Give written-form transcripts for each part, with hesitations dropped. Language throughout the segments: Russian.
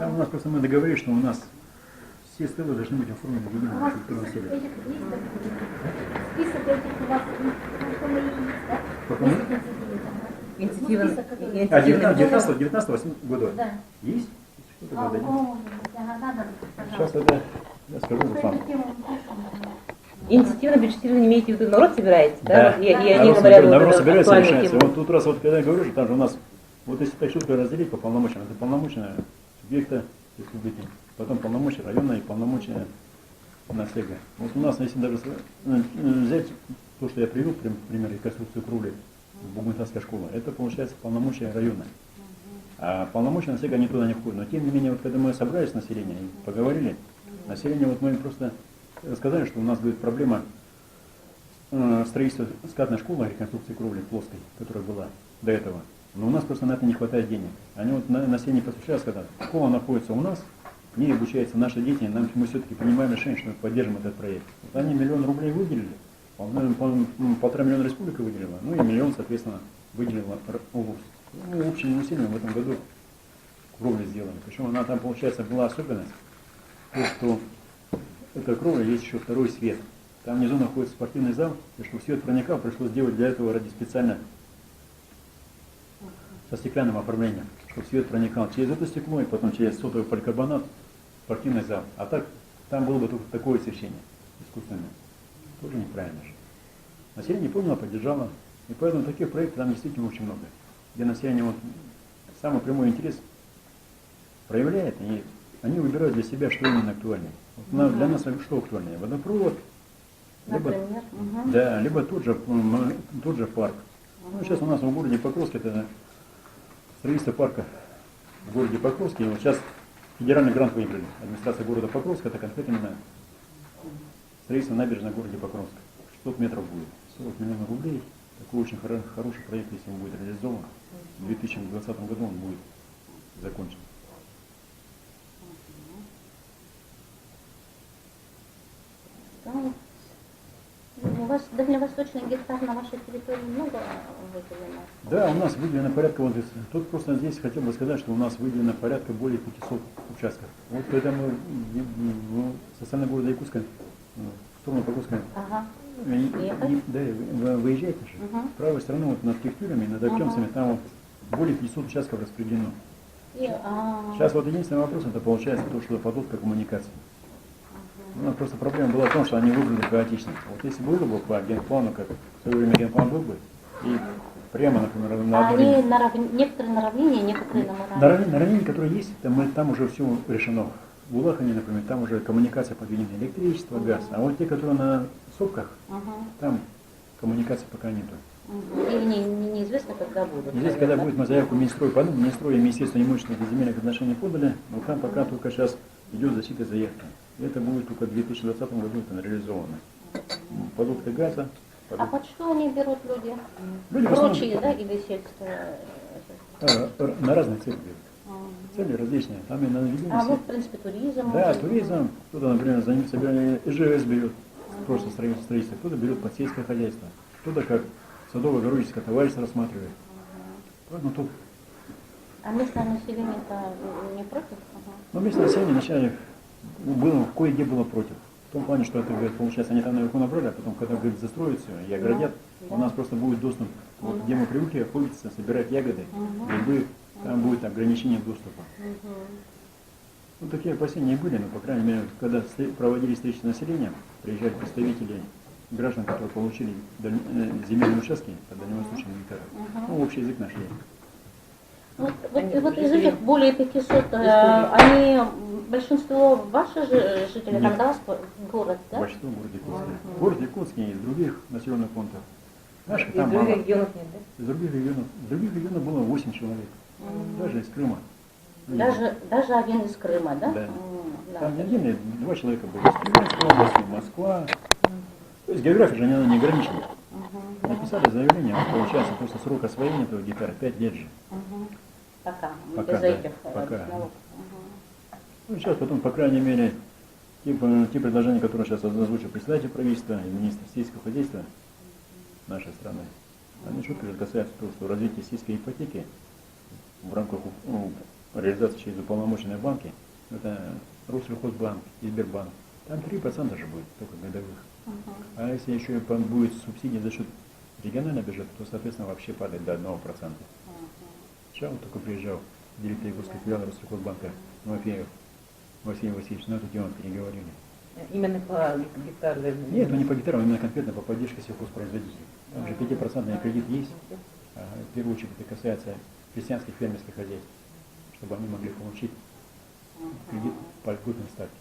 Там у нас просто мы договорились, что у нас все стелы должны быть оформлены в едином архитектурном стиле. Список этих у вас Инициатива. А 19-8 года Да. есть? Что-то надо, нет? Надо, Сейчас это я скажу вам. Инициативно бюджетирование имеете в виду, народ собирается, да? Да. И они Народ говорят, вот народ это собирается, актуальная решается. тема. Вот тут раз, вот когда я говорю, что там же у нас, вот если так четко разделить по полномочиям, это полномочия субъекта республики, потом полномочия района и полномочия населения. Вот у нас, если даже взять то, что я привел, пример реконструкцию кровли Бугментарская школа, это получается полномочия района. А полномочия населения они туда не входят. Но тем не менее, вот когда мы собрались с населением и поговорили, население, вот мы просто сказали, что у нас будет проблема строительства скатной школы реконструкции кровли плоской, которая была до этого. Но у нас просто на это не хватает денег. Они вот население постучались, сказали, школа находится у нас, в ней обучаются наши дети, мы все-таки принимаем решение, что мы поддержим этот проект. Вот они 1 000 000 рублей выделили, 1,5 миллиона республика выделила, ну и 1 миллион, соответственно, выделила область. Ну, общим усилием в этом году кровлю сделали. Причем она там, получается, была особенность, то, что эта кровля есть еще второй свет. Там внизу находится спортивный зал, и чтобы свет проникал, пришлось сделать для этого ради специально со стеклянным оформлением, чтобы свет проникал через это стекло и потом через сотовый поликарбонат в спортивный зал. А так, там было бы только такое освещение искусственное. Тоже неправильно же. Население поняло, поддержало. И поэтому таких проектов там действительно очень много. Где население вот самый прямой интерес проявляет, и они выбирают для себя, что именно актуально. Вот для нас что актуальнее? Водопровод, либо, да, либо тот же парк. Ну, сейчас у нас в городе Покровске это строительство парка в городе Покровске. И вот сейчас федеральный грант выиграли. Администрация города Покровска, это конкретно именно строительство набережной в городе Покровск. 600 метров будет, 40 миллионов рублей. Такой очень хороший проект, если он будет реализован. В 2020 году он будет закончен. У вас дальневосточный гектар на вашей территории много выделено? Да, у нас выделено порядка, вот тут просто здесь хотел бы сказать, что у нас выделено порядка более 500 участков. Вот когда мы со стороны города Якутска, в сторону Покровска, да, вы выезжаете же, с правой стороны вот над Кихтюрами, над Артемцами, там вот более 500 участков распределено. Сейчас вот единственный вопрос, это получается то, что подводка коммуникации. У нас просто проблема была в том, что они выбрали хаотично. Вот если было бы по генплану, как в свое время генплан был бы, и прямо, например, на одну линию. Некоторые на равнине, некоторые на морали. На равнине, которые есть, там уже все решено. В Улахане, например, там уже коммуникация подведена, электричество, газ. А вот те, которые на сопках, там коммуникации пока нету. Или неизвестно, когда будут. Неизвестно, когда будет, мы заявку Минстрой подали, Минстрой и Министерство имущественных и земельных отношений подали, но там пока только сейчас идет защита заявки. Это будет только в 2020 году это реализовано. Подводка газа. А под что они берут люди? Люди Прочие, да, или сельство? На разные цели берут. Цели различные. Там и на наведение. А вот, в принципе, туризм. Да, туризм. Кто-то, например, за ним собирание ИЖС берет, просто строительство. Кто-то берет под сельское хозяйство. Кто-то как садово-огородническое товарищество рассматривает. Ну, тут. А местное население-то не против? Но местное население вначале было, кое-где было против. В том плане, что это, говорит, получается, они там наверху набрали, а потом, когда, говорит, застроят все и оградят, у нас просто будет доступ, вот, где мы привыкли охотиться, собирать ягоды, грибы, там будет ограничение доступа. Ну, такие опасения были, но, по крайней мере, когда проводили встречи с населением, приезжали представители граждан, которые получили земельные участки по дальневосточным гектарам, ну, общий язык нашли. Вот из этих более 500, они, большинство ваши жители, Нет. там, да, город, да? Большинство в городе Якутске. Город Якутске и из других населенных пунктов. Наших Из там других мало. регионов нет, да? Из других регионов было 8 человек. Даже из Крыма. Даже один из Крыма, да? Да. Там не один, 2 человека были. Из Кировской области, Москва. То есть география же она не ограничена. Написали заявление, получается, просто срок освоения этого гектара 5 лет же. Пока, Пока, без да, этих пока. налогов. Ну, сейчас потом, по крайней мере, те предложения, которые сейчас озвучил председатель правительства и министр сельского хозяйства нашей страны, они четко касаются того, что развитие сельской ипотеки в рамках реализация через уполномоченные банки, это Россельхозбанк и Сбербанк, там 3% же будет только годовых. А если еще и будет субсидия за счет регионального бюджета, то, соответственно, вообще падает до 1%. Сейчас вот только приезжал директор Егорской филиала Россельхозбанка Мафеев Василий Васильевич, на эту тему переговорили. Именно по гектару? Нет, ну не по гектарам, а именно конкретно по поддержке сельхозпроизводителей. Там же 5% кредит есть. В первую очередь это касается крестьянских фермерских хозяйств, чтобы они могли получить кредит по льготной ставке.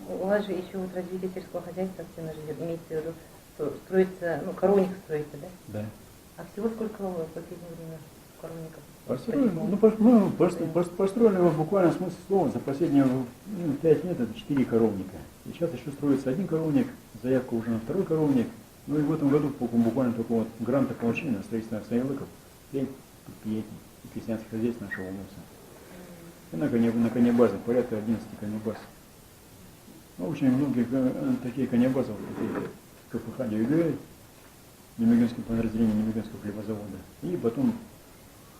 У вас же еще вот развитие сельского хозяйства активно живет, имеется в виду, что строится, ну, коровник строится, да? Да. А всего сколько в последнее время коровников? Построили его буквально в смысле слова за последние 5 лет, это 4 коровника. И сейчас еще строится один коровник, заявка уже на второй коровник. Ну и в этом году буквально только вот гранты получили на строительство автоялыков, 5 предприятий и крестьянских хозяйств нашего УМУСа. И на конебазе, порядка 11 конебаз. Ну, очень многие такие конебазы, вот такие КПХ ДЮГ, Немеганское подразделение Немеганского хлебозавода. И потом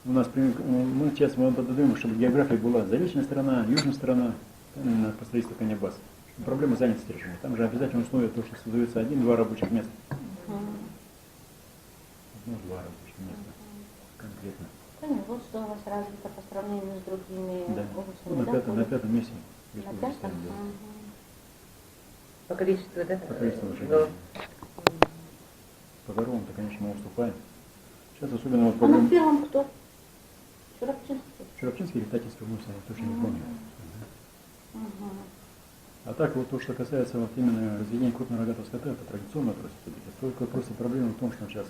у нас, мы сейчас подаем, чтобы география была заречная сторона, южная сторона, на строительство конебаз. Проблема занятости решения. Там же обязательно условие то, что создается 1-2 рабочих места. 1-2 рабочих места конкретно. Производство у вас развито по сравнению с другими Да. областями, На пятом месте. На пятом? По количеству, да? По количеству лошадей. Да. По коровам-то, конечно, мы уступаем. Сейчас особенно вот А на проблема... первом кто? Широпчинский? Широпчинский или Татинский УМУС, я точно не помню. А так вот то, что касается вот именно разведения крупного рогатого скота, это традиционно отрасль все-таки. Только просто проблема в том, что сейчас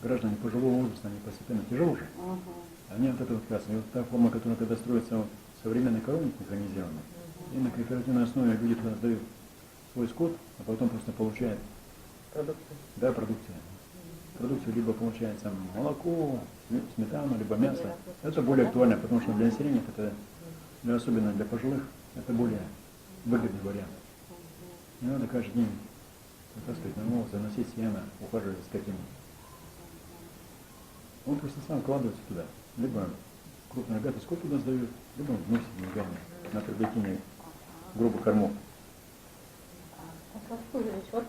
граждане пожилого возраста, они постепенно тяжело уже. Они от этого отказываются. И вот та форма, которая когда строится вот, современный коровник механизированный, и на кооперативной основе люди туда сдают свой скот, а потом просто получают Продукцию. да, продукцию. Продукцию либо получается молоко, сметану, либо мясо. Это более актуально, потому что для населения, это, особенно для пожилых, это более выгодный вариант. Не надо каждый день вытаскивать на волос, заносить сено, ухаживать за скотиной. Он просто сам вкладывается туда. Либо крупный рогатый скот туда сдает, либо он вносит деньгами на приобретение грубых кормов. Вот,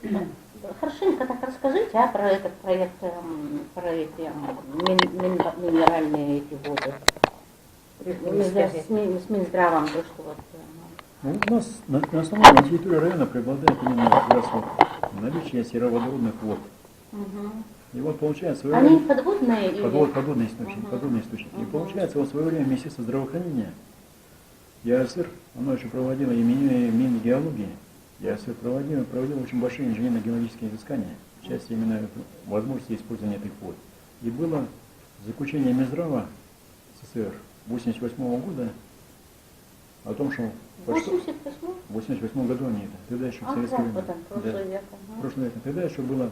хорошенько так расскажите про этот проект, про эти минеральные эти воды. С Минздравом, то, что вот... Ну, у нас на основном на территории района преобладает именно как раз вот наличие сероводородных вод. И вот получается свое Они время... подводные или... Подводные источники. И получается, вот в свое время Министерство здравоохранения, ЯСР, оно еще проводило и Мингеологии, ЯСР проводило очень большие инженерно-геологические изыскания в части именно возможности использования этих вод. И было заключение Минздрава СССР 1988 года о том, что в 1988 году они это, тогда еще в советское время. Прошлый век. Прошлый век. Тогда еще было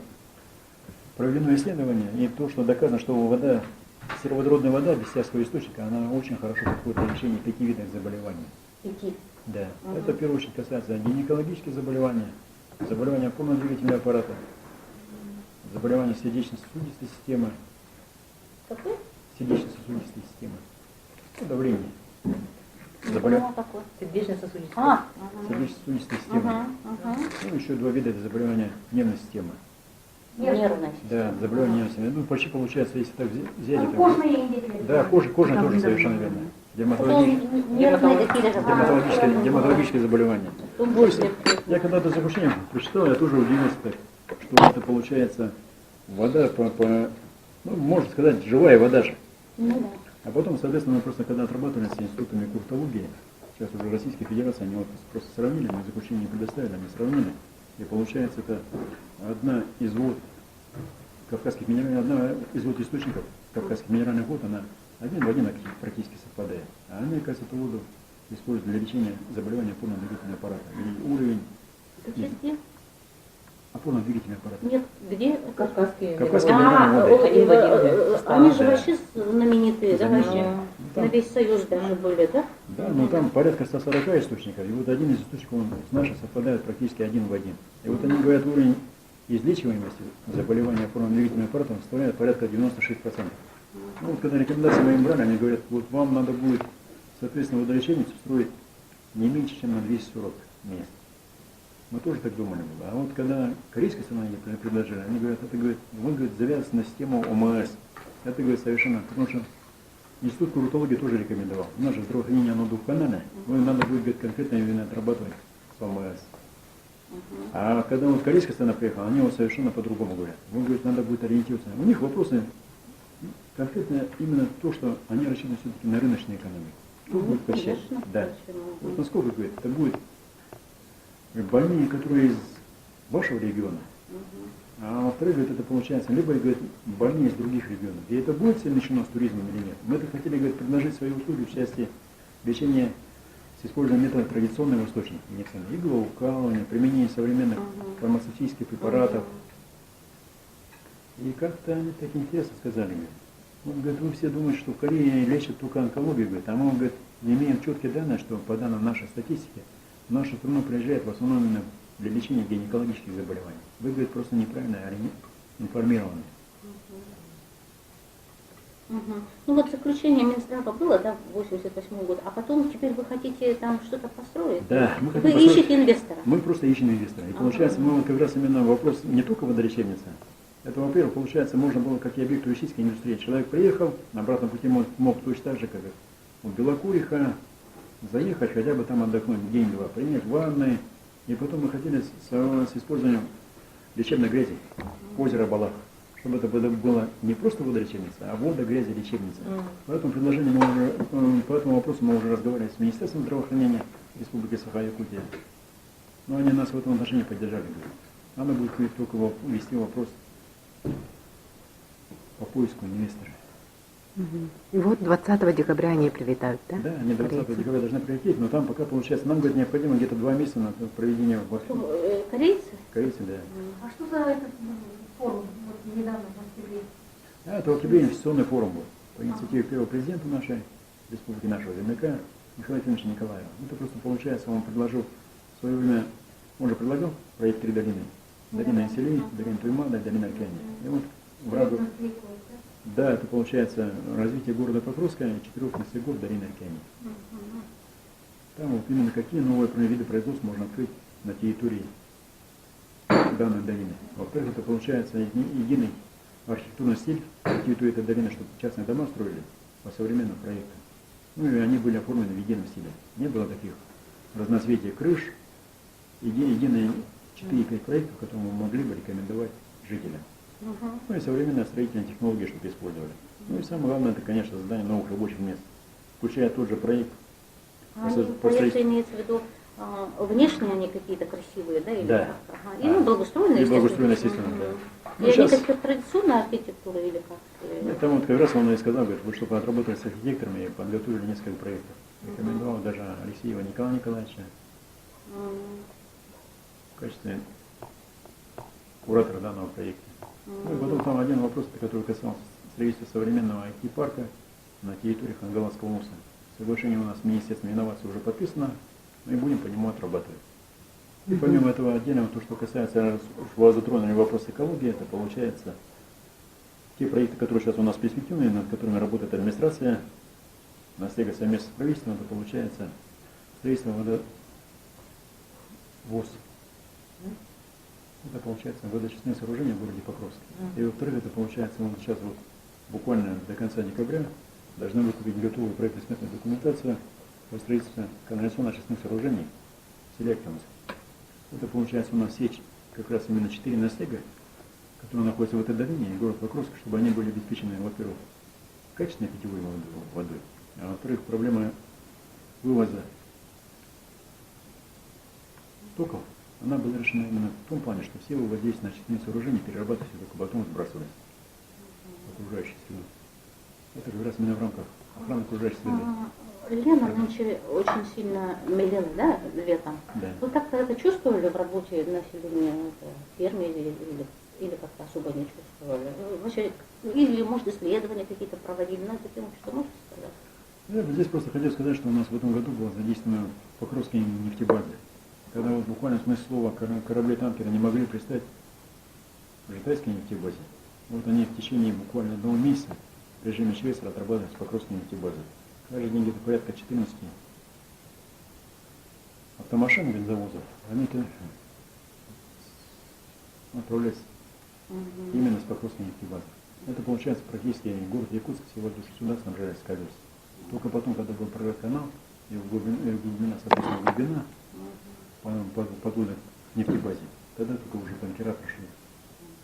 проведено исследование, и то, что доказано, что вода, сероводородная вода без всякого источника, она очень хорошо подходит для лечения 5 видов заболеваний. 5? Да. Это в первую очередь касается гинекологических заболеваний, заболевания опорно-двигательного аппарата, заболевания сердечно-сосудистой системы. Какой? Сердечно-сосудистой системы. Давление. Сердечно-сосудистая. Сердечно-сосудистой системы. Ну, еще 2 вида это заболевания нервной системы. Нервная система. Да, заболевание нервной системы. Ну, почти получается, если так взять, это... Кожные индикаторы. Да, кожа тоже совершенно верно. Дерматологическое заболевание. Ну, я когда-то заключение прочитал, я тоже удивился так, что это получается вода ну, можно сказать, живая вода же. А потом, соответственно, мы просто когда отрабатывали с институтами куртологии, сейчас уже Российской Федерации, они вот просто сравнили, мы заключение предоставили, они сравнили, и получается это одна из вод кавказских минеральных, одна из вод источников кавказских минеральных вод, она один в один практически совпадает. А они, оказывается, эту воду используют для лечения заболеваний опорно-двигательного аппарата. И уровень опорно-двигательного аппарата. Нет, где? Кавказские минеральные воды. Они же вообще знаменитые, да, вообще? Там, На весь Союз даже были, да? да, но там порядка 140 источников, и вот один из источников, он с нашим совпадает практически один в один. И вот они говорят, уровень излечиваемости заболевания опорно-двигательным аппаратом составляет порядка 96%. Ну, вот когда рекомендации мои брали, они говорят, вот вам надо будет, соответственно, водолечебницу строить не меньше, чем на 240 мест. Мы тоже так думали было. А вот когда корейская сторона ей предложили, они говорят, это, говорит, вы, говорит, завязываете на систему ОМС. Это, говорит, совершенно, потому что институт курортологии тоже рекомендовал. У нас же здравоохранение, оно двухканальное, но надо будет, говорит, конкретно именно отрабатывать с ОМС. А когда вот корейская сторона приехала, они вот совершенно по-другому говорят. Вы, говорит, надо будет ориентироваться. У них вопросы конкретно именно то, что они рассчитаны все-таки на рыночную экономику. Что будет посчитать? Конечно, Да. почему? Вот насколько, говорит, это будет больные, которые из вашего региона, а во-вторых, говорит, это получается, либо, говорит, больные из других регионов. И это будет совмещено с туризмом или нет? Мы это хотели, говорит, предложить свои услуги в части лечения с использованием метода традиционной восточной медицины. Иглоукалывания, применение современных фармацевтических препаратов. И как-то они так интересно сказали, говорит. Он говорит, вы все думаете, что в Корее лечат только онкологию, говорит, а мы, говорит, имеем четкие данные, что по данным нашей статистики, в нашу страну приезжает в основном именно для лечения гинекологических заболеваний. Вы, говорит, просто неправильно информированы. Ну вот заключение Минздрава было, да, в 88 год, а потом теперь вы хотите там что-то построить? Да, мы Вы хотим построить- ищете инвестора? Мы просто ищем инвестора. И получается, мы вот как раз именно вопрос не только водолечебница. Это, во-первых, получается, можно было, как и объект туристической индустрии. Человек приехал, на обратном пути мог точно так же, как у Белокуриха, заехать, хотя бы там отдохнуть день-два, принять ванны. И потом мы хотели с использованием лечебной грязи, озера Балах, чтобы это было не просто водолечебница, а вода, грязи, лечебница. По этому предложению по этому вопросу мы уже разговаривали с Министерством здравоохранения Республики Саха-Якутия. Но они нас в этом отношении поддержали. Говорят. Надо будет только ввести вопрос по поиску инвестора. И вот 20 декабря они прилетают, да? Да, они до 20 декабря должны прилететь, но там пока получается, нам, говорит, необходимо где-то 2 месяца на проведение Корейцы? корейцы, да. А что за этот форум вот недавно в октябре? Это в октябре инвестиционный форум был по инициативе первого президента нашей республики, нашего земляка Михаила Ефимовича Николаева. Это просто получается, он предложил в свое время, он же предлагал проект «Три долины». Долина Инселей, долина Туймада, долина Аркяни. И вот в рамках, да, это получается развитие города Покровска и 4 гор долины Аркяни. Там вот именно какие новые виды производства можно открыть на территории данной долины. Во-вторых, это получается единый архитектурный стиль на территории этой долины, чтобы частные дома строили по современным проектам. Ну и они были оформлены в едином стиле. Не было таких разноцветия крыш, единые 4-5 проектов, которые мы могли бы рекомендовать жителям. Ну и современные строительные технологии, чтобы использовали. Ну и самое главное, это, конечно, создание новых рабочих мест, включая тот же проект. Проекты имеется в виду, внешне они какие-то красивые, да? Или Да. как-то? Ага. И благоустроенные, И благоустроенные, естественно, да. Ну, И они сейчас- как традиционная архитектура или как? Это вот как раз он и сказал, говорит, вы чтобы отработали с архитекторами и подготовили несколько проектов. Рекомендовал даже Алексеева Николая Николаевича в качестве куратора данного проекта. Ну и потом там один вопрос, который касался строительства современного IT-парка на территории Хангаласского УМСа. Соглашение у нас с Министерством инноваций уже подписано, мы будем по нему отрабатывать. И помимо этого отдельно, то, что касается, вас затронули вопрос экологии, это получается те проекты, которые сейчас у нас перспективные, над которыми работает администрация, на СТЭГа совместно с правительством, это получается строительство ВОЗ. Это получается водочистные сооружения в городе Покровске. И во-вторых, это получается, вот сейчас вот буквально до конца декабря должны выкупить готовую проектно-сметную документацию по строительству канализационно-очистных сооружений в селе Актамск. Это получается у нас сеть как раз именно 4 настега, которые находятся в этой долине и город Покровск, чтобы они были обеспечены, во-первых, качественной питьевой водой, а во-вторых, проблема вывоза стоков, она была решена именно в том плане, что все воздействия на очистные сооружения перерабатывались и только потом сбрасывались в окружающую среду. Это как раз именно в рамках охраны окружающей среды. Лена нынче очень сильно мелела, да, летом? Да. Вы как-то это чувствовали в работе населения ферме или как-то особо не чувствовали? Вообще, или, может, исследования какие-то проводили на эту тему, что можете сказать? Я бы здесь просто хотел сказать, что у нас в этом году была задействована Покровская нефтебаза. Когда вот буквально в смысле слова корабли-танкеры не могли пристать в Житайской нефтебазе. Вот они в течение буквально 1 месяца в режиме ЧВС отрабатывать с Покровской нефтебазы. Каждый день где-то порядка 14 автомашин бензовозов, они отправляются именно с Покровской нефтебазы. Это получается практически город Якутск сегодня сюда снабжается колес. Только потом, когда был прорыв канал, и глубина, соответственно, глубина подвода к нефтебазе, тогда только уже танкера прошли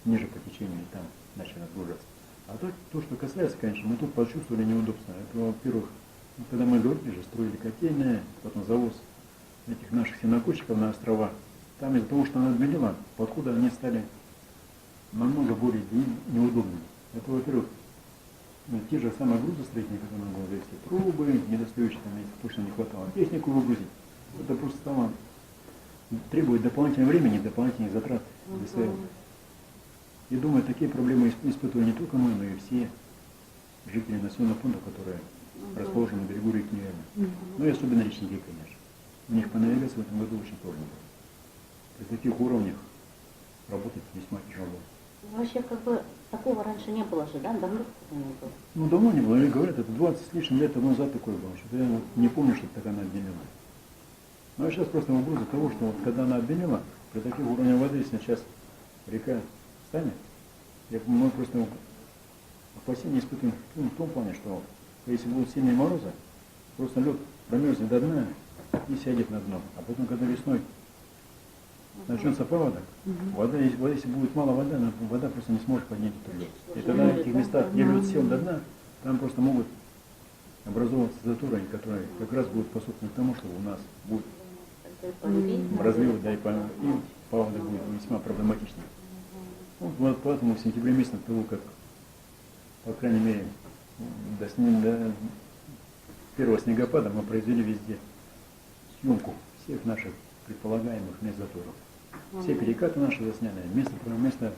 ниже по течению и там начали отгружаться. А то, что касается, конечно, мы тут почувствовали неудобства. Это, во-первых, когда мы говорили же, строили котельные, потом завоз этих наших сенокосчиков на острова, там из-за того, что она отменила, подходы они стали намного более неудобными. Это, во-первых, те же самые грузостроительные, которые надо было завести, трубы, недостающие там места, точно не хватало, технику выгрузить. Это просто стало, требует дополнительного времени, дополнительных затрат. И думаю, такие проблемы испытывали не только мы, но и все жители населенных пунктов, которые расположены на берегу реки Невы. Ну и особенно речники, конечно. У них по навигации в этом году очень сложно было. При таких уровнях работать весьма тяжело. Вообще, как бы, такого раньше не было же, да? Давно не было. Ну, давно не было. Они говорят, это 20 с лишним лет тому назад такое было. Что-то я не помню, что так она обвинила. Ну, а сейчас просто угроза того, что вот, когда она обвинила, при таких уровнях воды, если сейчас река станет, мы просто опасения испытываем в том плане, что если будут сильные морозы, просто лед промерзнет до дна и сядет на дно. А потом, когда весной начнется паводок, если будет мало воды, вода просто не сможет поднять этот лед. И тогда в этих местах, где лед сел до дна, там просто могут образовываться заторы, которые как раз будут способствовать тому, что у нас будет разлив, да, и паводок будет весьма проблематичным. Вот поэтому в сентябре месяце, того, как, по крайней мере, до первого снегопада мы произвели везде съемку всех наших предполагаемых мест заторов. Все перекаты наши засняли, место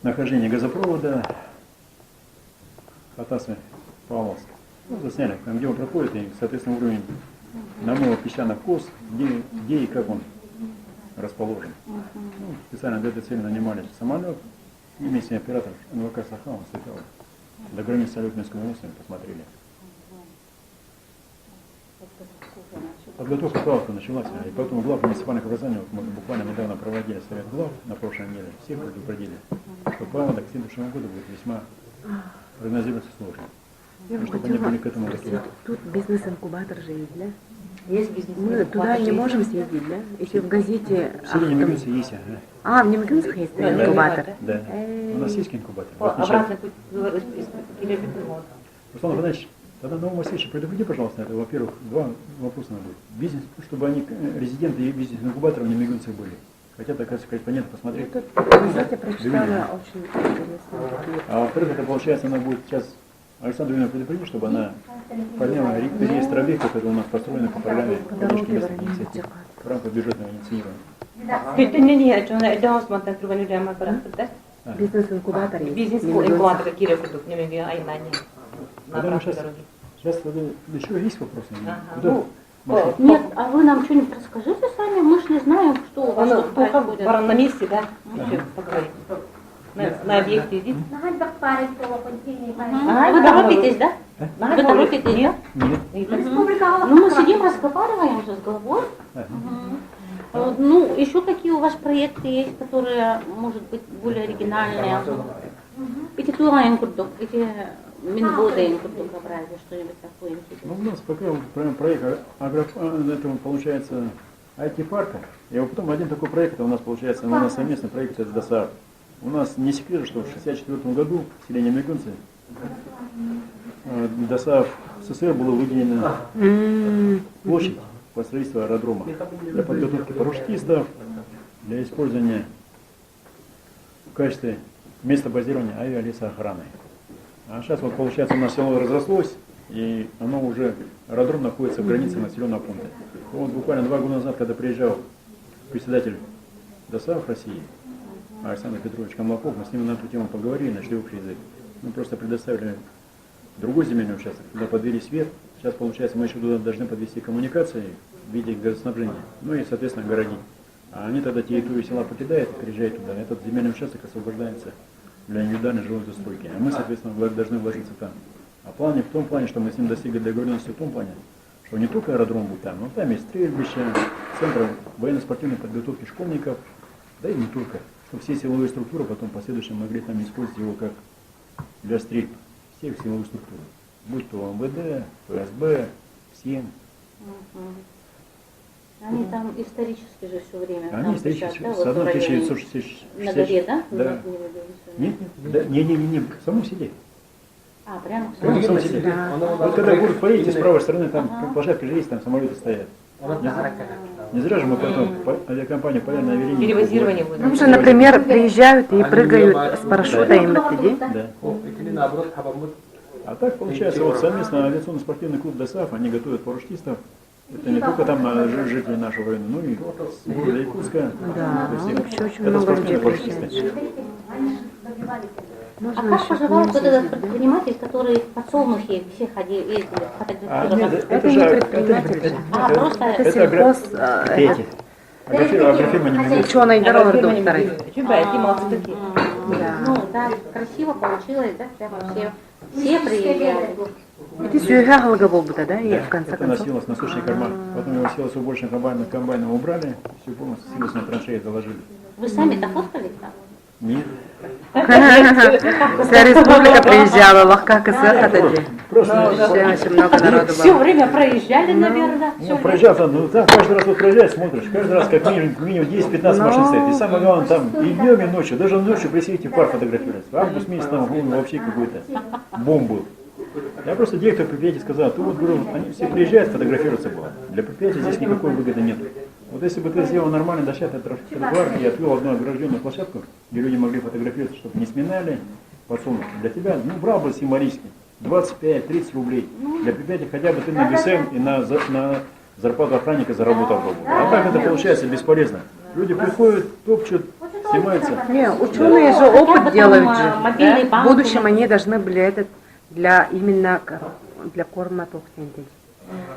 нахождения газопровода Хатасы-Павловск. Ну, засняли, там, где он проходит, и, соответственно, уровень намыва песчаных кос, где и как он расположен. Ну, специально для этой цели нанимали самолет, и местный оператор НВК Саха, он слетал до границы Салют-Минской области, посмотрели. Подготовка плавка началась, и поэтому глав муниципальных образований, вот мы буквально недавно проводили совет глав на прошлой неделе, всех предупредили, что паводок к следующему году будет весьма прогнозироваться сложно. Я Чтобы они были к этому готовы. Тут бизнес-инкубатор же есть, да? Есть бизнес. Мы туда не можем съездить, да? Если в газете... В селе Немегинце есть, ага. А, в Немегинск есть инкубатор. Да. У нас есть инкубатор. Обратный путь или вот. Руслан Иванович, тогда Новому Васильевичу предупреди, пожалуйста, это, во-первых, два вопроса надо. Бизнес, чтобы они, резиденты и бизнес-инкубаторов в Немегинце были. Хотя, так сказать, понятно, посмотреть. Тут в газете прочитала очень интересно. А во-вторых, это получается, она будет сейчас Александру Ивановну предупредить, чтобы она подняла реестр объектов, которые у нас построены по программе поддержки местных инициатив в рамках бюджетного инициирования. Не, det måste man tänka på nu det man bara det. Бизнес-инкубатор есть. Бизнес-инкубатор Кирилл не могли айнани. Потому что сейчас еще есть вопросы? Ага. Куда? Ну, Нет, а вы нам что-нибудь расскажите сами, мы ж не знаем, что у вас тут происходит. Пора на месте, да? Вообще поговорить. На объекте иди. Вы торопитесь, да? Вы торопитесь, да? Нет. Ну, мы сидим, разговариваем же с главой. Ну, еще какие у вас проекты есть, которые, может быть, более оригинальные? Эти туаинкурдок, эти минводоинкурдок, что-нибудь такое интересное. Ну, у нас пока вот проект это получается IT-парка. И вот потом один такой проект, это у нас получается, у нас совместный проект это ДОСААФ. У нас не секрет, что в 1964 году в селе Немегинцы ДОСААФ СССР было выделено площадь под строительство аэродрома для подготовки парашютистов, для использования в качестве места базирования авиалесоохраны. А сейчас вот получается у нас село разрослось, и оно уже, аэродром находится в границе населенного пункта. Вот буквально 2 года назад, когда приезжал председатель ДОСААФ России, Александр Петрович Камлаков, мы с ним на эту тему поговорили, нашли общий язык. Мы просто предоставили другой земельный участок, туда подвели свет. Сейчас, получается, мы еще туда должны подвести коммуникации в виде газоснабжения, ну и, соответственно, огородить. А они тогда территорию села покидают и приезжают туда. Этот земельный участок освобождается для индивидуальной жилой застройки. А мы, соответственно, должны вложиться там. А плане в том плане, что мы с ним достигли договоренности в том плане, что не только аэродром будет там, но там есть стрельбище, центр военно-спортивной подготовки школьников, да и не только. Чтобы все силовые структуры потом в последующем могли там использовать его как для стрельб всех силовых структур. Будь то МВД, ФСБ, СИН. Они там исторически же все время. Они там исторически, да, с вот в районе 1960. На горе, да? Да. Нет, не, в самом селе. А, прямо в Прямо в самом селе. Да. Вот когда в город поедете, с правой стороны, там площадка же есть, там самолеты стоят. Не зря же мы потом, авиакомпания «Полярная авиалиния». Перевозирование будет. Там же, например, приезжают и прыгают с парашютом МТД. Да. А так получается, вот совместно авиационно-спортивный клуб ДОСАФ, они готовят парашютистов. Это не только там жители нашего района, но и с города Якутска. Да, То есть вообще очень это много спортивные людей парашютисты. Они же добивались. А Можно как еще поживает вот этот предприниматель, который в подсолнухе все ходили, фотографировали? Это не предприниматель. А, просто Это Это сельхоз, Пети. Агрофирма не меняется. ученый дорога докторы. Эти молодцы такие. Ну, да, красиво получилось, да, прямо все приезжали. Это сюрга был бы, да, и в конце Это концов. носилось на сушный карман. Потом его силос уборочным комбайном убрали, всю полностью силосные траншеи заложили. Вы сами-то фоткались там? Нет. Вся республика приезжала, лохка КСР ходили. Просто Очень много народу Все было. время проезжали, наверное. ну, проезжал там, ну, там каждый раз вот проезжаешь, смотришь, каждый раз как минимум 10-15 машин стоит. И самое главное, там и днем, и ночью, даже ночью при свете фар фотографируется. Август месяц там был вообще какой-то бум был. Я просто директору предприятия сказал, ты вот, говорю, они все приезжают, фотографироваться было. Для предприятия здесь никакой выгоды нет. Вот если бы ты сделал нормально дощатый тротуар и отвел одну огражденную площадку, где люди могли фотографироваться, чтобы не сминали подсолнухи, для тебя, ну, брал бы символически 25-30 рублей. Для предприятия хотя бы ты на ГСМ и на зарплату охранника заработал бы. А так это получается бесполезно. Люди приходят, топчут, снимаются. Не, ученые же опыт делают же. Мобильный В банк. будущем они должны были этот для именно для корма тухтенди.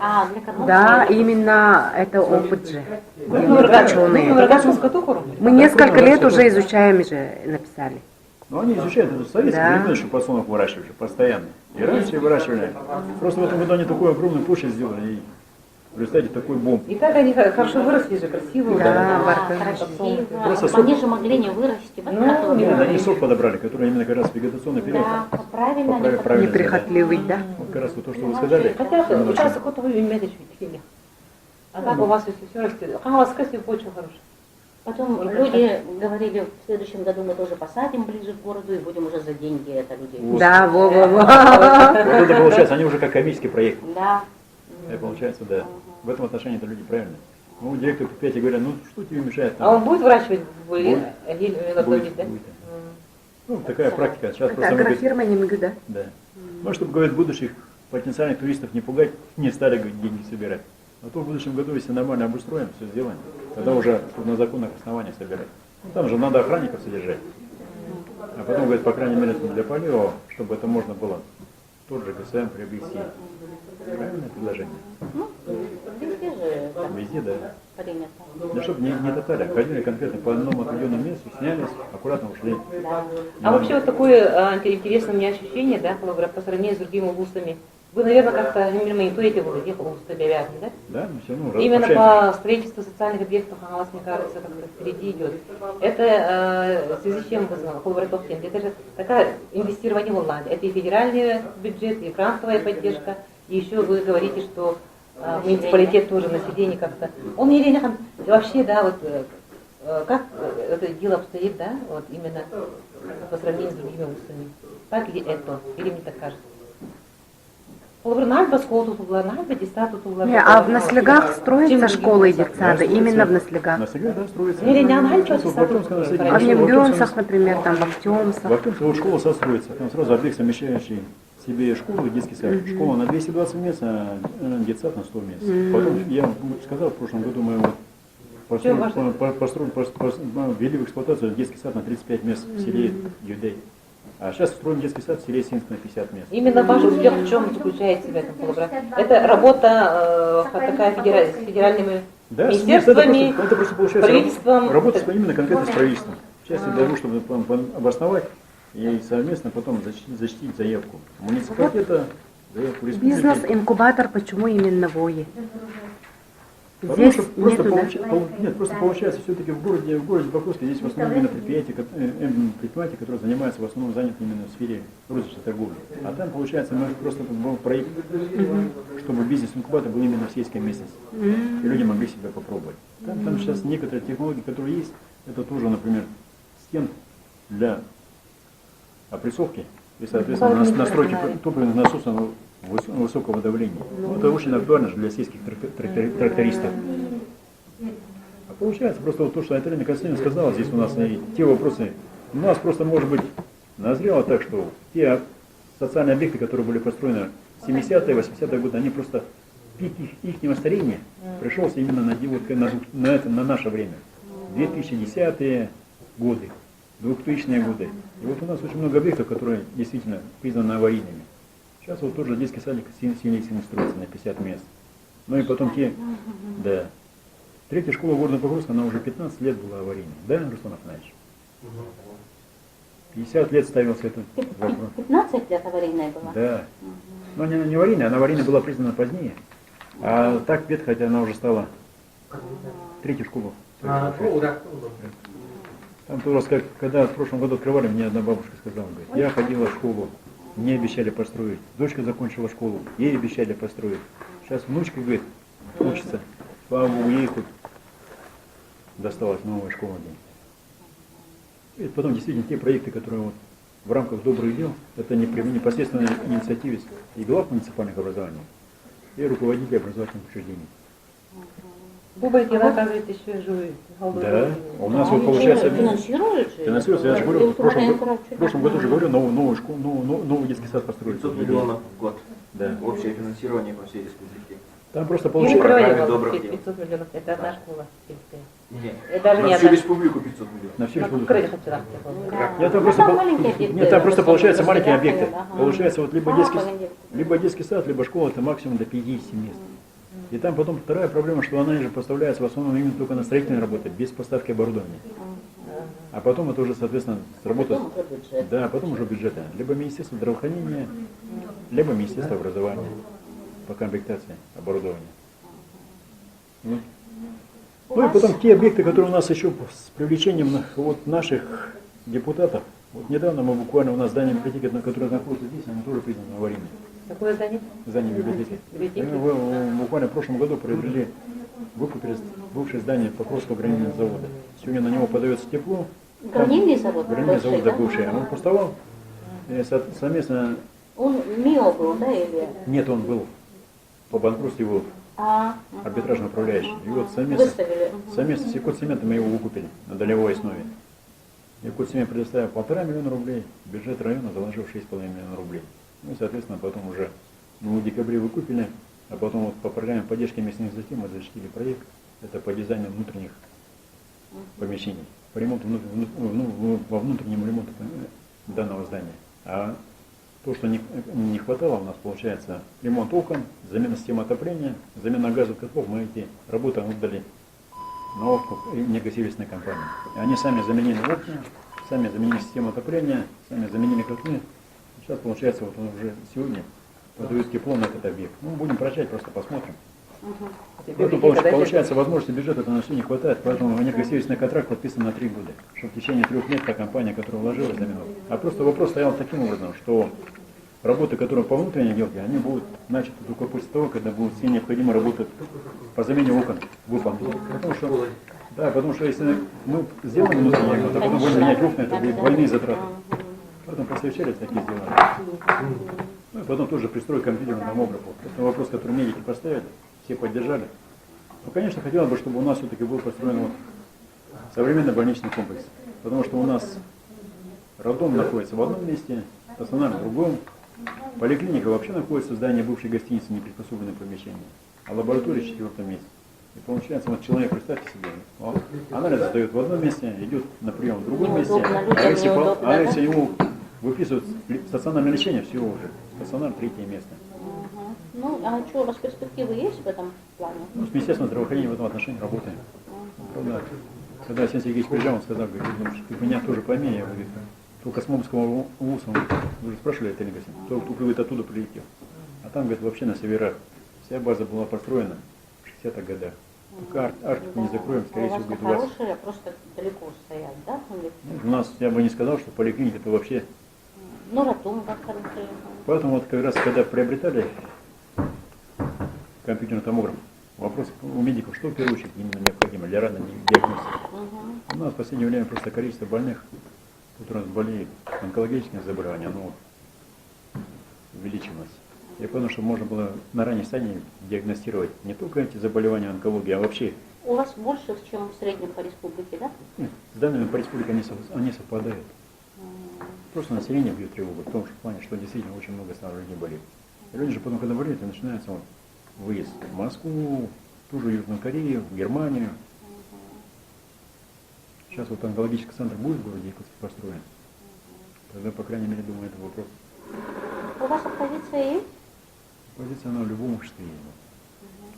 А, для кого? Да, именно это опыт же. Ну, Ученые. рогатому скоту хором. Мы несколько лет уже изучаем же, написали. Но они изучают это в советские Да. времена, что подсолнух выращивали же постоянно. И раньше выращивали. Просто в этом году они такую огромную площадь сделали. И в результате такой бомб. И так они хорошо выросли же, красиво. Да, Да, барка. красиво. Просто Они же могли не вырасти. Вот Ну, которые- не Нет, они сорт подобрали, который именно как раз вегетационный период. Да, правильно. они Правильно, подобрали. Неприхотливый, да? Вот как раз вот то, что вы сказали. Хотя именно очень- участок вот вы имеете чуть-чуть. А так у вас все растет. А у вас красиво, почва хорошая. Потом люди говорили, в следующем году мы тоже посадим ближе к городу и будем уже за деньги это люди. Вот. Да, во-во-во. Вот это получается, они уже как комический проект. Да. И получается, да. В этом отношении это люди правильные. Ну, директор предприятия говорят, ну что тебе мешает? А он будет выращивать Будет. гель, да? Будет. Ну, такая практика. Сейчас Это просто мы говорим, агрофирма не МГУ, да? да. Ну, чтобы, говорят, будущих потенциальных туристов не пугать, не стали говорит, деньги собирать. А то в будущем году, если нормально обустроим, все сделаем, тогда уже чтобы на законных основаниях собирать. Ну, там же надо охранников содержать. А потом, говорит, по крайней мере, для полива, чтобы это можно было тот же ГСМ приобрести. Правильное предложение? Ну, везде же так Везде, да. принято. Ну, чтобы не татали, а ходили конкретно по одному определенному месту, снялись, аккуратно ушли. Да. А вообще вот такое интересное у меня ощущение, да, по сравнению с другими вузами. Вы, наверное, как-то мониторите вот этих вузов авиации, да? Да, мы все равно Именно общаемся. по строительству социальных объектов у вас, мне кажется, как-то впереди идет. Это в связи с чем вызвано? Это же такое инвестирование в онлайн. Это и федеральный бюджет, и грантовая поддержка. И еще вы говорите, что муниципалитет тоже население как-то. Он или нет, вообще, да, вот как это дело обстоит, да, вот именно по сравнению с другими вузами. Так ли это? Или мне так кажется? Не, а в Наслегах строятся школы и детсады, именно в Наслегах. На Среде, да, строится. Не, не, она Сейчас вот в Артемском наследии. А в В Небенцах, например, там в Актемсах. В Артемске вот школа состроится. Там сразу объект, совмещающий в себе школу и детский сад. Школа на 220 мест, а детсад на 100 мест. Потом, я вам сказал, в прошлом году мы вот ввели в эксплуатацию детский сад на 35 мест в селе Юдей. А сейчас строим детский сад в селе Синск на 50 мест. Именно ваш успех в чем заключается в этом полуграфе? Это работа такая с федеральными Да, министерствами, это просто получается правительством. работа именно конкретно с правительством. Сейчас я даю, чтобы обосновать и совместно потом защитить заявку муниципалитета, заявку республики. Бизнес-инкубатор почему именно ВОИ? Потому Здесь что просто, нету, да? нет, просто получается все-таки в городе Покровске здесь в основном именно предприятия, которые занимаются в основном заняты именно в сфере розничной торговли. А там получается мы просто был проект, чтобы бизнес-инкубатор был именно в сельской местности. И люди могли себя попробовать. Там сейчас некоторые технологии, которые есть, это тоже, например, стен для опрессовки и, соответственно, настройки топливных насосов высокого давления. Это очень актуально же для сельских трактористов. А получается просто вот то, что Айталина Константиновна сказала, здесь у нас и те вопросы, у нас просто может быть назрело так, что те социальные объекты, которые были построены в 70-е, 80-е годы, они просто пик их старения пришелся именно на наше время. 2010-е годы, 2000-е годы. И вот у нас очень много объектов, которые действительно признаны аварийными. Сейчас вот тоже детский садик сильно строится на 50 мест. Ну и потом да. Третья школа города Покровска, она уже 15 лет была аварийной. Да, Руслан Афанасьевич? 50 лет ставился этот вопрос. 15 лет аварийная была? Да. Но не аварийная, она аварийная была признана позднее. А так бед, хотя она уже стала третью школу. Там тоже, когда в прошлом году открывали, мне одна бабушка сказала, говорит, я ходила в школу, мне обещали построить. Дочка закончила школу, ей обещали построить. Сейчас внучка, говорит, учится. Слава Богу, ей хоть досталась новая школа. И потом действительно те проекты, которые вот в рамках добрых дел, это непосредственно инициативе и глав муниципальных образований, и руководителей образовательных учреждений. Бубайки, вы, оказывается, еще и живые. Да, у нас вот получается... Финансируют же? Финансируется, я же говорю, в прошлом году уже говорю, новую школу, новый детский сад построили. 500 миллионов в год. Да. Общее финансирование по всей республике. Там просто Не получается... программе добрых дел. 500 миллионов, это одна школа сельская. Нет, Это даже не на всю одна. республику 500 миллионов. На всю Ну, школу. крылья хоть раз я помню. Нет, там Ну, просто, там маленькие объекты, нет, там просто в получается основном, маленькие государственные, объекты. ага. Получается вот Маленькие. либо детский сад, либо школа, это максимум до 50 мест. И там потом вторая проблема, что она же поставляется в основном именно только на строительные работы, без поставки оборудования. А потом это уже, соответственно, сработает. Потом уже бюджет. Да, потом уже бюджеты. Либо Министерство здравоохранения, либо Министерство образования по комплектации оборудования. Ну и потом те объекты, которые у нас еще с привлечением вот наших депутатов. Вот недавно мы буквально, у нас здание библиотеки, которое находится здесь, оно тоже признано аварийным. Какое здание? Здание библиотеки. Библиотеки. Мы буквально в прошлом году выкупили бывшее здание Покровского гранильного завода. Сегодня на него подается тепло. Гранильный завод? Гранильный бывший, завод, да, да? бывший. А он пустовал. И совместно... Он МИО был, да, или? Нет, он был по банкротству его арбитражный управляющий. И вот Выставили. совместно с Якутцементом мы его выкупили на долевой основе. Якутцемент предоставил 1,5 миллиона рублей, бюджет района заложил 6,5 миллиона рублей. Ну и, соответственно, потом уже в декабре выкупили, а потом вот по программе поддержки местных инициатив мы защитили проект. Это по дизайну внутренних помещений, по ремонту во внутреннем ремонте данного здания. А то, что не хватало, у нас получается ремонт окон, замена системы отопления, замена газовых котлов, мы эти работы отдали на откуп энергосервисной компании. И они сами заменили окна, сами заменили систему отопления, сами заменили котлы. Сейчас получается, вот он уже сегодня подает тепло на этот объект. Ну, будем прощать, просто посмотрим. Поэтому получается, возможности бюджета на все не хватает, поэтому энергосервисный контракт подписан на 3 года, чтобы в течение 3 лет та компания, которая вложилась, заменила. А просто вопрос стоял таким образом, что работы, которые по внутренней отделке, они будут начаты только после того, когда будут все необходимые работы по замене окон выполнены. Потому что если мы сделаем внутренние окна, то потом будем менять окна, это будут двойные затраты. Поэтому посовещались, такие сделали. Ну и потом тоже пристрой компьютерному томографу. Это вопрос, который медики поставили, все поддержали. Ну, конечно, хотелось бы, чтобы у нас все-таки был построен вот современный больничный комплекс. Потому что у нас роддом находится в одном месте, стационар в другом. Поликлиника вообще находится в здании бывшей гостиницы, неприспособленное помещение. А лаборатория в 4-м месте. И получается, вот человек, представьте себе, анализ сдает в одном месте, идет на прием в другом месте. А если ему выписывают стационарное лечение, все уже. Стационар 3-е место. Ну, а что, у вас перспективы есть в этом плане? Ну, с Министерством здравоохранения в этом отношении работаем. Правда, когда Арсений Сергеевич приезжал, он сказал, говорит, ты меня тоже пойми, я говорю, Только с Момского УВУСа, вы же спрашивали, это Никосин, только говорит, оттуда прилетел. А там, говорит, вообще на северах. Вся база была построена в 60-х годах. Только Арктику не закроем, скорее у вас всего, будет у вас. хорошие, просто далеко стоят, да? У нас, я бы не сказал, что поликлиника это вообще. Ну, Ротунга хорошие. Поэтому вот как раз, когда приобретали компьютерный томограф, вопрос у медиков, что в первую очередь именно необходимо для ранней диагностики. У нас в последнее время просто количество больных, которые болеют онкологическими заболеваниями, оно увеличилось. Я понял, что можно было на ранней стадии диагностировать не только эти заболевания онкологии, а вообще. У вас больше, чем в среднем по республике, да? Нет, с данными по республике они совпадают. Просто население бьет тревогу в том же плане, что действительно очень много стало людей болеет. И люди же потом, когда болеют, начинается вот выезд в Москву, ту же Южную Корею, в Германию. Сейчас вот онкологический центр будет в городе Якутске построен. Тогда, по крайней мере, думаю, это вопрос. У вас оппозиция есть? Позиция она в любом обществе есть.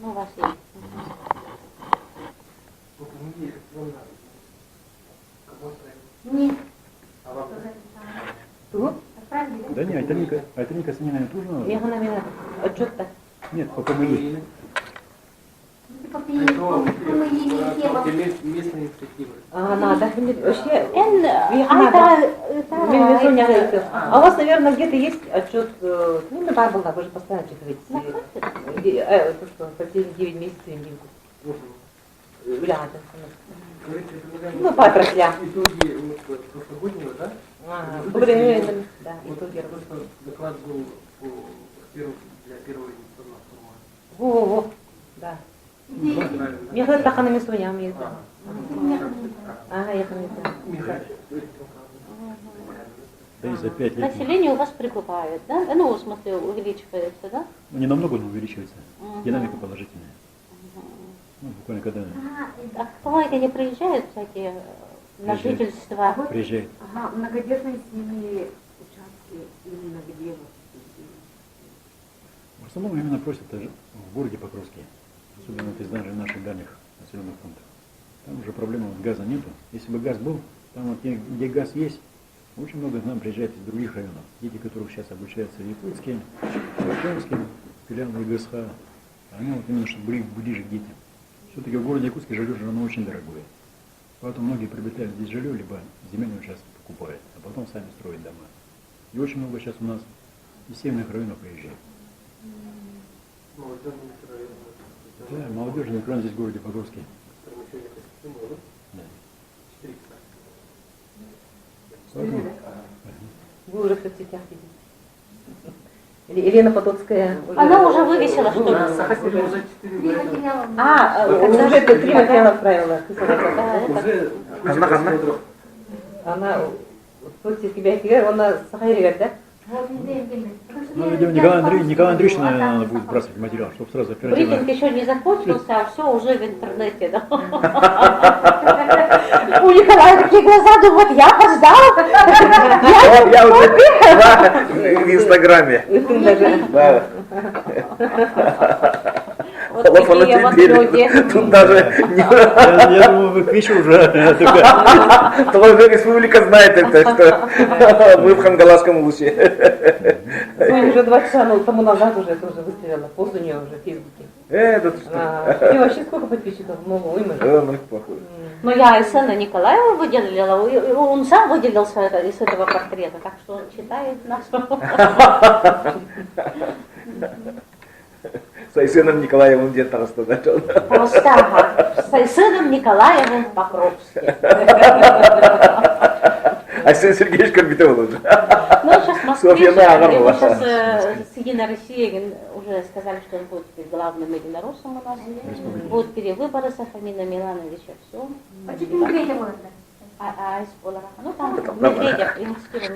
Ну, у вас есть. Нет. Тут? Отправили, да? Да нет, это Ника Санина тоже надо? Механамина. Отчет-то. Нет, по КМИ. Типа мы тема. Местные инициативы. Надо. Вообще, Это а у вас, наверное, где-то есть отчет, ну, на бар была, вы же постоянно читаете. Это что, последние 9 месяцев индивиду. Рядом. Ну, по отраслям. Итоги прошлогоднего, да? По времени, да, Вот итоги. я просто доклад был для первого инвестиционного форума. Во-во-во, да. Правильно. Я говорю, так она не суня, мне это. Ага, я там Да и за 5 лет население у вас прибывает, да? Ну, в смысле, увеличивается, да? не намного увеличивается. Динамика положительная. Ну, буквально когда А к Калайке не приезжают всякие на Приезжают. жительство? приезжает. Ага, многодетные семьи участки именно где вот? В основном именно просят даже в городе Покровске, особенно вот из даже наших дальних населенных пунктов. Там уже проблемы вот газа нету. Если бы газ был, там вот где газ есть, очень много к нам приезжает из других районов. Дети, которые сейчас обучаются в Якутске, в Артемске, филиалы ИГСХ, они вот именно что ближе к детям. Все-таки в городе Якутске жилье же оно очень дорогое. Поэтому многие приобретают здесь жилье, либо земельный участок покупают, а потом сами строят дома. И очень много сейчас у нас из северных районов приезжает. Ну, вот это микрорайон. Да, молодежный экран здесь в городе Покровске. Промышленная система, да? Да. 4 часа. Поэтому, Вы уже в соцсетях видите. Елена Потоцкая. Она уже вывесила, что ли? Уже 4 Три материала. Уже это 3 материала отправила. Она тут себя эфир, она Сахария, да? Вот, неделю, неделю. Потому что ну, я- видимо, я Николай по-русски Андреевич, говорю, а наверное, так надо будет сама. сбрасывать материал, чтобы сразу оперативно. Брифинг еще не закончился, а все уже в интернете, да? У Николая такие глаза, думают, я опоздал. Я уже в Инстаграме. Да. Вот Вот такие вот телефон люди. Тут даже Я думаю, вы пищу уже. тоже республика знает это, что мы в Хангаласском лусе. Соня уже 2 часа тому назад уже тоже выставила, пост у нее уже в Фейсбуке. Это что? И вообще сколько подписчиков? Много, ой, мы же. Ну, плохой. Но я и сына Николаева выделила, и он сам выделился из этого портрета, так что он читает нас. С сыном Николаевым где-то рассказал. Просто ага, с сыном Николаевым Покровским. А сын Сергеевич Карбитов уже. Ну, сейчас в Москве, Софья его Нагорова. сейчас с Единой Россией уже сказали, что он будет теперь главным единороссом у нас. Будут перевыборы Сафамина Милановича, все. А чуть не Медведева надо. А из Полара. Ну, там Медведев, инициатива